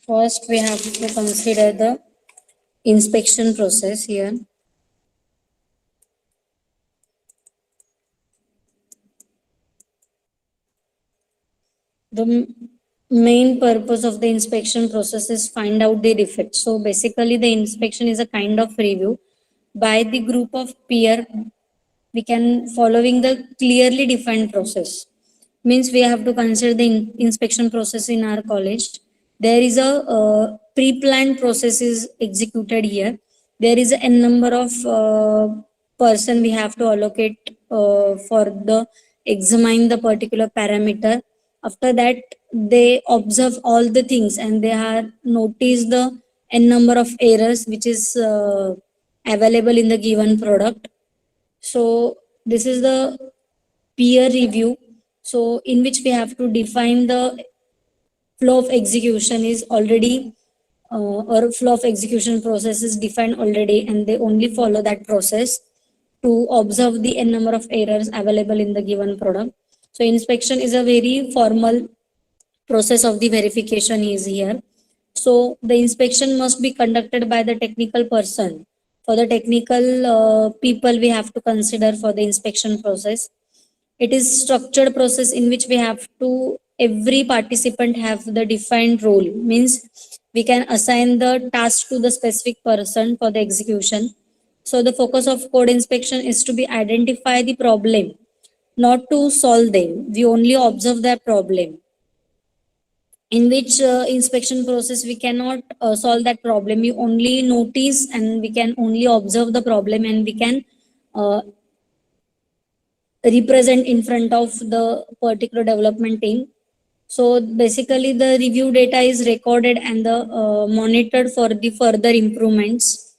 First, we have to consider the inspection process here. The main purpose of the inspection process is find out the defect. So basically, the inspection is a kind of review by the group of peer. We can following the clearly defined process. Means we have to consider the inspection process in our college. There is a pre-planned process is executed here. There is a n number of person we have to allocate for the examine the particular parameter. After that, they observe all the things and they are notice the n number of errors which is available in the given product. So this is the peer review, so in which we have to define the flow of execution is already or flow of execution process is defined already, and they only follow that process to observe the n number of errors available in the given product. So inspection is a very formal process of the verification is here. So the inspection must be conducted by the technical person. For the technical people, we have to consider for the inspection process. It is structured process in which we have to every participant have the defined role. Means we can assign the task to the specific person for the execution. So the focus of code inspection is to be identify the problem, not to solve them. We only observe the problem. In which inspection process we cannot solve that problem. We only notice and we can only observe the problem, and we can uh, represent in front of the particular development team. So basically the review data is recorded and the monitored for the further improvements.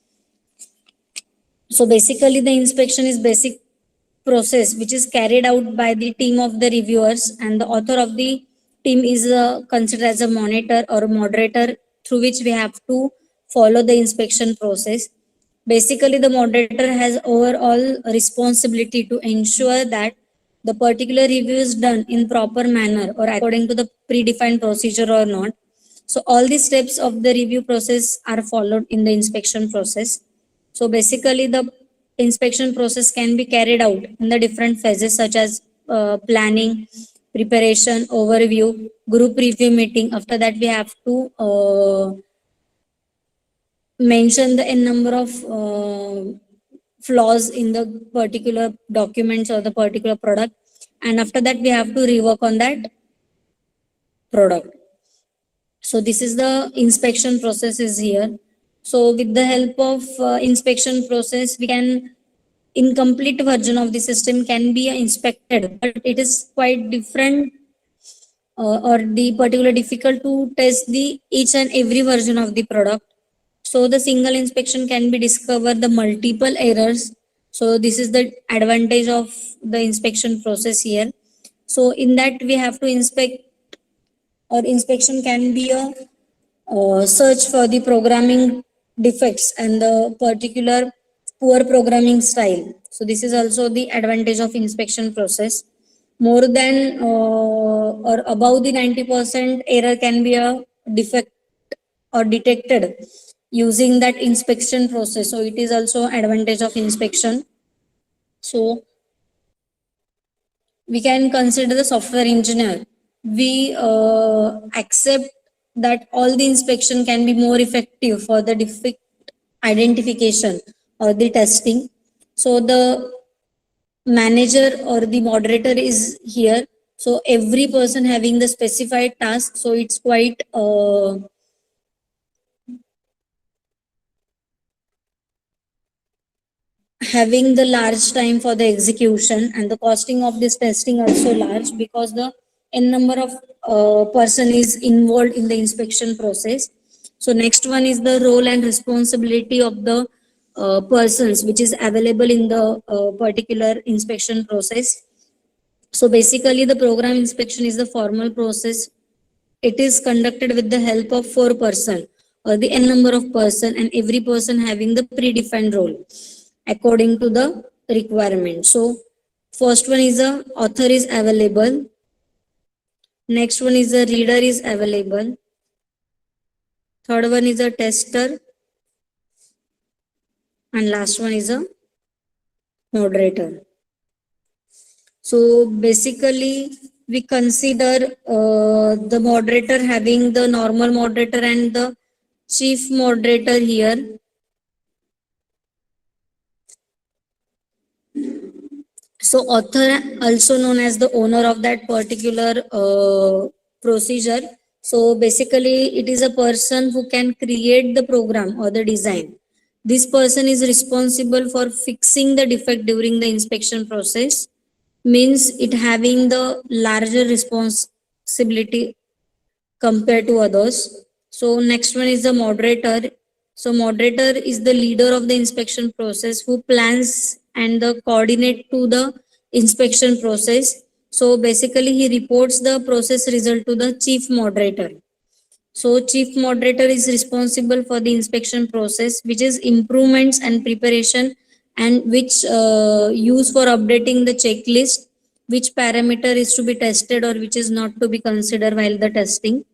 So basically the inspection is basic process which is carried out by the team of the reviewers, and the author of the team is considered as a monitor or moderator through which we have to follow the inspection process. Basically the moderator has overall responsibility to ensure that the particular review is done in proper manner or according to the predefined procedure or not. So all the steps of the review process are followed in the inspection process. So basically the inspection process can be carried out in the different phases such as planning, preparation, overview, group review meeting. After that, we have to mention the n number of flaws in the particular documents or the particular product, and after that we have to rework on that product. So this is the inspection process is here. So with the help of inspection process, we can incomplete version of the system can be inspected, but it is quite different or the particular difficult to test the each and every version of the product. So the single inspection can be discover the multiple errors. So this is the advantage of the inspection process here. So in that we have to inspect, or inspection can be a search for the programming defects and the particular poor programming style. So this is also the advantage of inspection process. More than or above the 90% error can be a defect or detected using that inspection process. So it is also advantage of inspection. So we can consider the software engineer. We accept that all the inspection can be more effective for the defect identification or the testing. So the manager or the moderator is here. So every person having the specified task. So it's quite having the large time for the execution, and the costing of this testing also large because the n number of person is involved in the inspection process. So next one is the role and responsibility of the persons which is available in the particular inspection process. So basically the program inspection is the formal process. It is conducted with the help of four person or the n number of person, and every person having the predefined role according to the requirement. So first one is the author is available. Next one is the reader is available. third one is a tester, and last one is a moderator. So basically, we consider the moderator having the normal moderator and the chief moderator here. So author, also known as the owner of that particular procedure. So basically, it is a person who can create the program or the design. This person is responsible for fixing the defect during the inspection process, means it having the larger responsibility compared to others. So next one is the moderator. So moderator is the leader of the inspection process who plans and the coordinate to the inspection process. So basically he reports the process result to the chief moderator. So chief moderator is responsible for the inspection process, which is improvements and preparation, and which use for updating the checklist, which parameter is to be tested or which is not to be considered while the testing.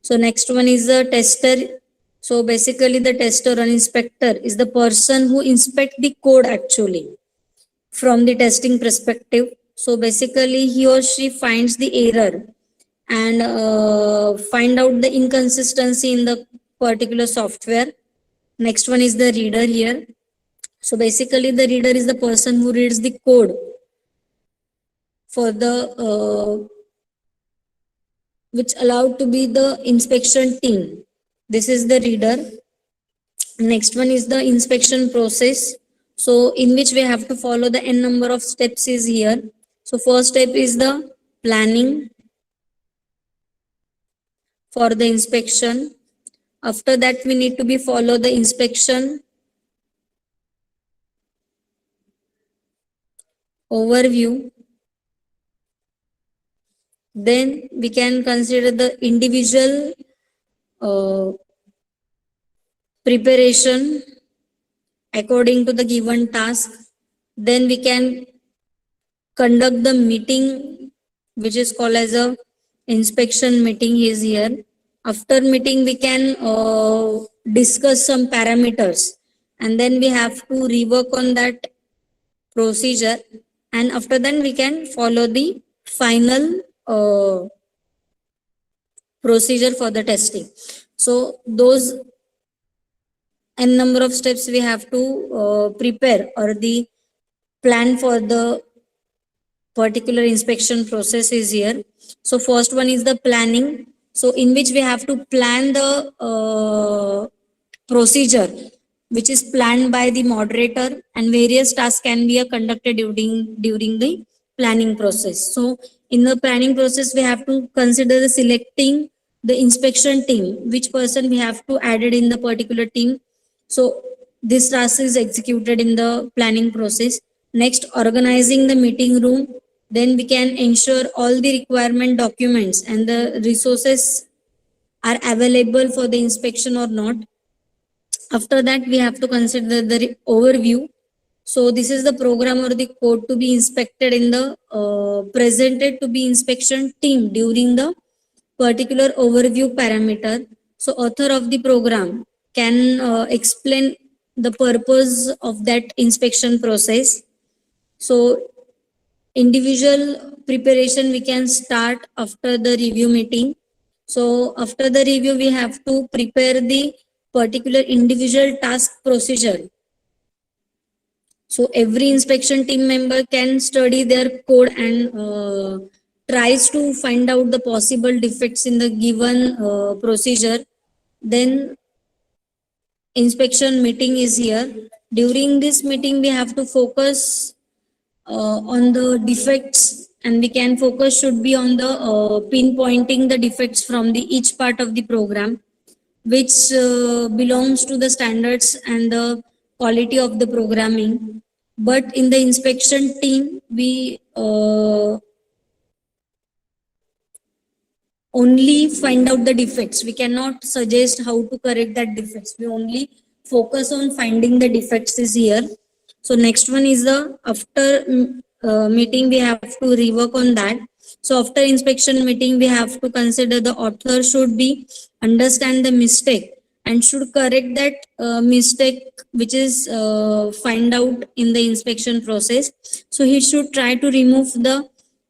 So next one is the tester. So basically the tester or inspector is the person who inspect the code actually from the testing perspective. So basically he or she finds the error and find out the inconsistency in the particular software. Next one is the reader here. So basically the reader is the person who reads the code for the which allowed to be the inspection team. This is the reader. Next one is the inspection process. So in which we have to follow the n number of steps is here. So first step is the planning for the inspection. After that we need to be follow the inspection overview. Then we can consider the individual preparation according to the given task. Then we can conduct the meeting, which is called as a inspection meeting is here. After meeting we can discuss some parameters, and then we have to rework on that procedure, and after that we can follow the final procedure for the testing. So those n number of steps we have to prepare or the plan for the particular inspection process is here. So first one is the planning, so in which we have to plan the procedure which is planned by the moderator, and various tasks can be conducted during the planning process. So in the planning process we have to consider the selecting the inspection team, which person we have to added in the particular team. So this task is executed in the planning process. Next, organizing the meeting room. Then we can ensure all the requirement documents and the resources are available for the inspection or not. After that, we have to consider the overview. So this is the program or the code to be inspected in the presented to be inspection team during the particular overview parameter. So author of the program can explain the purpose of that inspection process. So individual preparation we can start after the review meeting. So after the review we have to prepare the particular individual task procedure. So every inspection team member can study their code and tries to find out the possible defects in the given procedure. Then inspection meeting is here. During this meeting we have to focus on the defects, and we can focus should be on the pinpointing the defects from the each part of the program which belongs to the standards and the quality of the programming. But in the inspection team we only find out the defects. We cannot suggest how to correct that defects. We only focus on finding the defects is here. So next one is the after meeting we have to rework on that. So after inspection meeting we have to consider the author should be understand the mistake and should correct that mistake which is find out in the inspection process. So he should try to remove the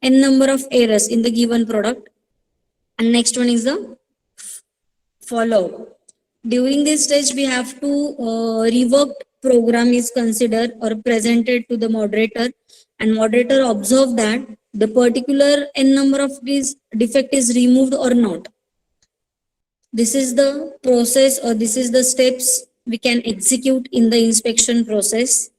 n number of errors in the given product. And next one is the follow. During this stage, we have to revoked program is considered or presented to the moderator, and moderator observe that the particular n number of this defect is removed or not. This is the process, or this is the steps we can execute in the inspection process.